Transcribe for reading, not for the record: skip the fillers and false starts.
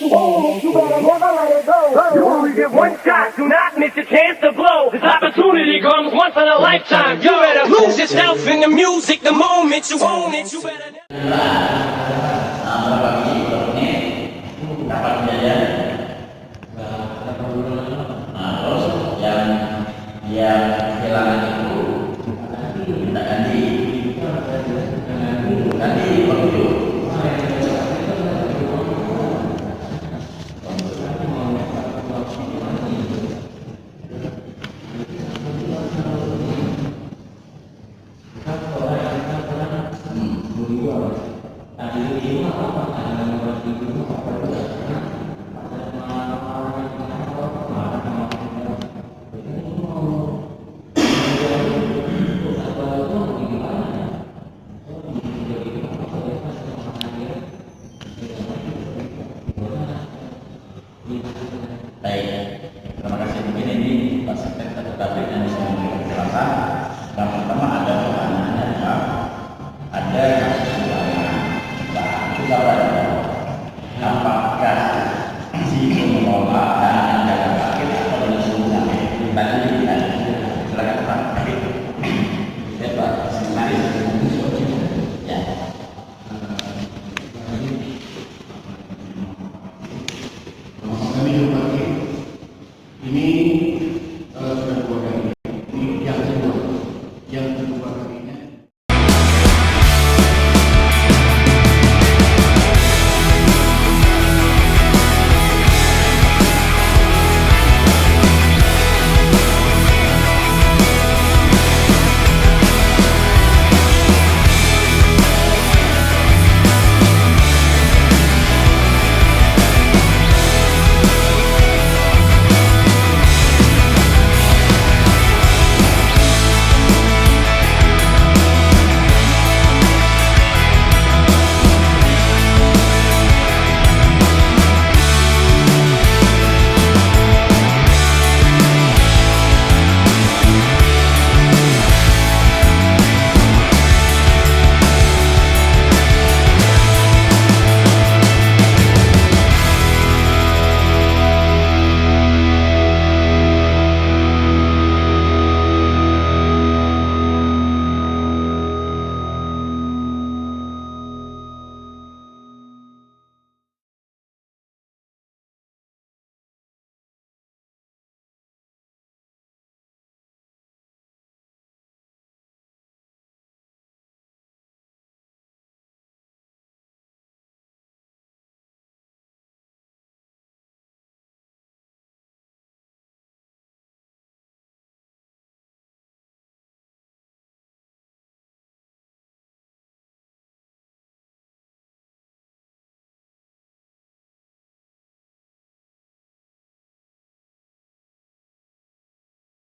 you own it, you better never let it go. You only get one shot, do not miss your chance to blow. This opportunity comes once in a lifetime. You better lose yourself in the music the moment you own it. You better dapat jajan. Nah, terus yang kehilangan itu minta ganti pengunjung. Baik, terima kasih. Mungkin ini Pak Sekretariat Pabrik yang bisa memberikan penjelasan. Yang pertama ada pertanyaannya adalah ada kasus ulangan. Nah, kita pada apakah si pengelola dan yang sakit atau yang sebelumnya tadi kita silakan Pak. Ya Pak, mari. Ya. Kami hormati, ini sudah dua kali, ini yang kedua kali